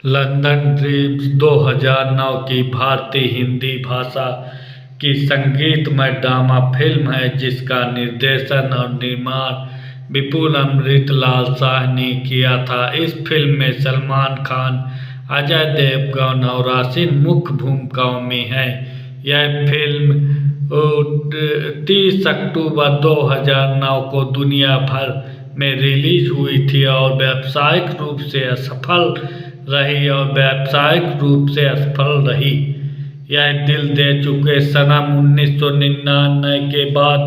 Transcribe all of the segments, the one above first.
London dreams 2009 की भारतीय हिंदी भाषा की संगीतमय ड्रामा फिल्म है जिसका निर्देशन और निर्माण विपुल अमृतलाल शाह ने किया था। इस फिल्म में सलमान खान, अजय देवगन और राशिद मुख्य भूमिकाओं में हैं। यह फिल्म 30 अक्टूबर 2009 को दुनिया भर में रिलीज हुई थी और व्यावसायिक रूप से असफल रही। यह दिल दे चुके सनम 1999 के बाद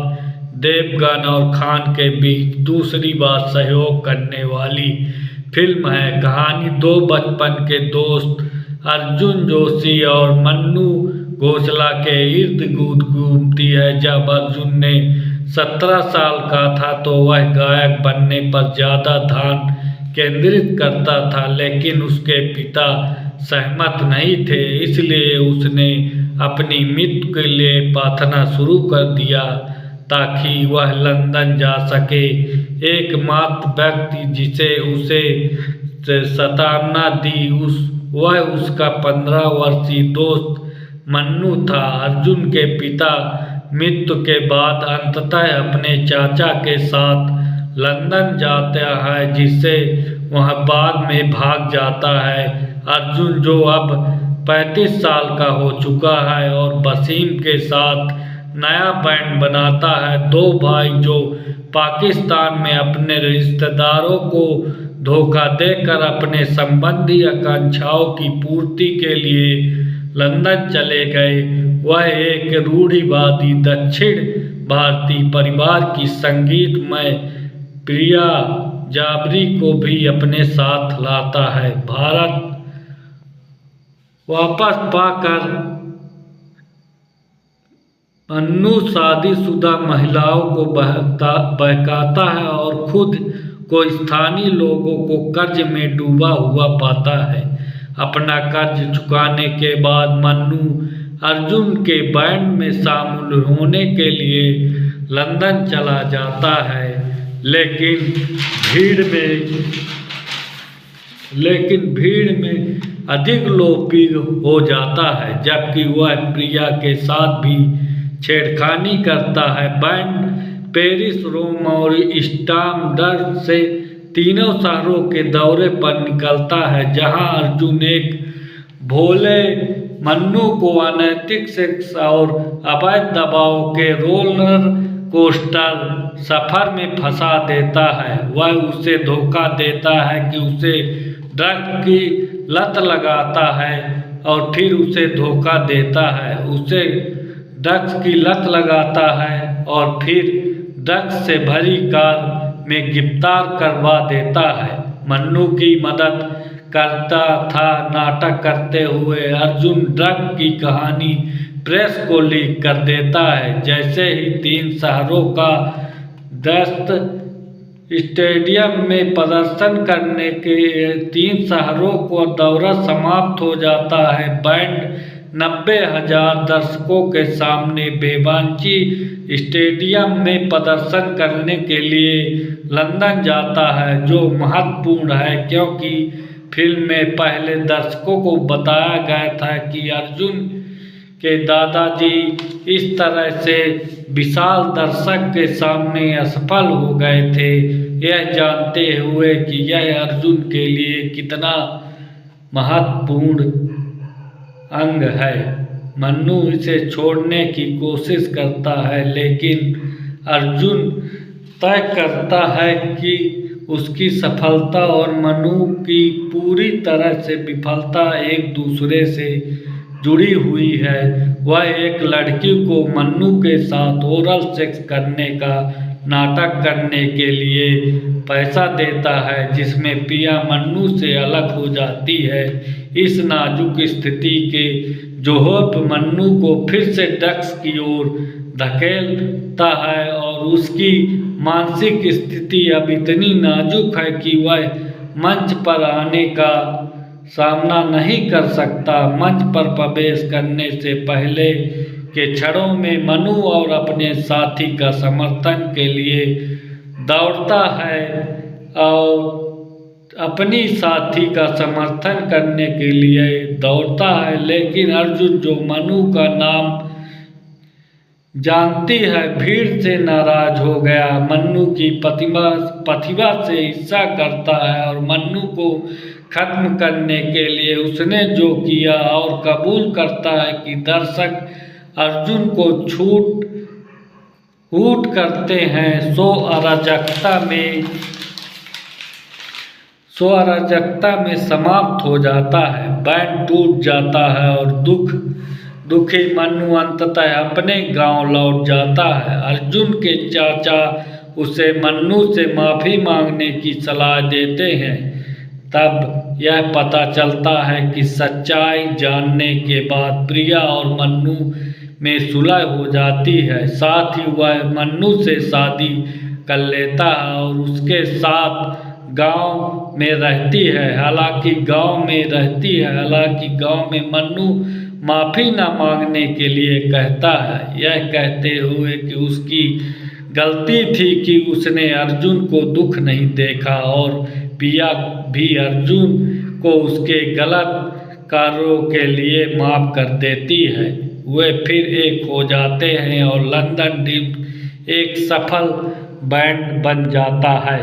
देवगन और खान के बीच दूसरी बार सहयोग करने वाली फिल्म है। कहानी दो बचपन के दोस्त अर्जुन जोशी और मन्नू घोषला के इर्द गिर्द घूमती है। जब अर्जुन ने 17 साल का था तो वह गायक बनने पर ज़्यादा ध्यान केंद्रित करता था, लेकिन उसके पिता सहमत नहीं थे। इसलिए उसने अपनी मृत्यु के लिए प्रार्थना शुरू कर दिया ताकि वह लंदन जा सके। एकमात्र व्यक्ति जिसे उसे सांत्वना दी वह उसका 15 वर्षीय दोस्त मन्नू था। अर्जुन के पिता मृत्यु के बाद अंततः अपने चाचा के साथ लंदन जाता है, जिससे वह बाद में भाग जाता है। अर्जुन, जो अब 35 साल का हो चुका है और वसीम के साथ नया बैंड बनाता है, दो भाई जो पाकिस्तान में अपने रिश्तेदारों को धोखा देकर अपने संबंधी आकांक्षाओं की पूर्ति के लिए लंदन चले गए। वह एक रूढ़िवादी दक्षिण भारतीय परिवार की संगीतमय प्रिया जाबरी को भी अपने साथ लाता है। भारत वापस पाकर मन्नू शादीशुदा महिलाओं को बहकाता है और खुद को स्थानीय लोगों को कर्ज में डूबा हुआ पाता है। अपना कर्ज चुकाने के बाद मन्नू अर्जुन के बैंड में शामिल होने के लिए लंदन चला जाता है, लेकिन भीड़ में अधिक लोभी हो जाता है, जबकि वह प्रिया के साथ भी छेड़खानी करता है। बैंड पेरिस, रोम और इस्तांबुल से तीनों शहरों के दौरे पर निकलता है, जहां अर्जुन एक भोले मन्नू को अनैतिक सेक्स और अवैध दबाव के रोलर कोस्टर सफर में फंसा देता है। वह उसे धोखा देता है कि उसे ड्रग की लत लगाता है और फिर उसे धोखा देता है। उसे ड्रग्स की लत लगाता है और फिर ड्रग्स से भरी कार में गिरफ्तार करवा देता है। मन्नू की मदद करता था। नाटक करते हुए अर्जुन ड्रग की कहानी प्रेस को लीक कर देता है। जैसे ही 3 शहरों का दस्त स्टेडियम में प्रदर्शन करने के 3 शहरों को दौरा समाप्त हो जाता है, बैंड 90,000 दर्शकों के सामने बेवांची स्टेडियम में प्रदर्शन करने के लिए लंदन जाता है, जो महत्वपूर्ण है क्योंकि फिल्म में पहले दर्शकों को बताया गया था कि अर्जुन के दादाजी इस तरह से विशाल दर्शक के सामने असफल हो गए थे, यह जानते हुए कि यह अर्जुन के लिए कितना महत्वपूर्ण अंग है। मन्नू इसे छोड़ने की कोशिश करता है, लेकिन अर्जुन तय करता है कि उसकी सफलता और मन्नू की पूरी तरह से विफलता एक दूसरे से जुड़ी हुई है। वह एक लड़की को मन्नू के साथ ओरल सेक्स करने का नाटक करने के लिए पैसा देता है, जिसमें प्रिया मन्नू से अलग हो जाती है। इस नाजुक स्थिति के जोहर मन्नू को फिर से ड्रग्स की ओर धकेलता है और उसकी मानसिक स्थिति अब इतनी नाजुक है कि वह मंच पर आने का सामना नहीं कर सकता। मंच पर प्रवेश करने से पहले के क्षणों में मन्नू और अपने साथी का समर्थन के लिए दौड़ता है और अपनी साथी का समर्थन करने के लिए दौड़ता है, लेकिन अर्जुन जो मनु का नाम जानती है भीड़ से नाराज हो गया। मन्नू की प्रतिभा से ईर्ष्या करता है और मन्नू को खत्म करने के लिए उसने जो किया और कबूल करता है कि दर्शक अर्जुन को छूट करते हैं। सो अराजकता में समाप्त हो जाता है। बैंड टूट जाता है और दुखी मन्नू अंततः अपने गांव लौट जाता है। अर्जुन के चाचा उसे मन्नू से माफ़ी मांगने की सलाह देते हैं। तब यह पता चलता है कि सच्चाई जानने के बाद प्रिया और मन्नू में सुलह हो जाती है। साथ ही वह मन्नू से शादी कर लेता है और उसके साथ गांव में रहती है। हालांकि गांव में मन्नू माफ़ी न मांगने के लिए कहता है, यह कहते हुए कि उसकी गलती थी कि उसने अर्जुन को दुख नहीं देखा और प्रिया भी अर्जुन को उसके गलत कार्यों के लिए माफ़ कर देती है। वे फिर एक हो जाते हैं और लंदन ड्रीम एक सफल बैंड बन जाता है।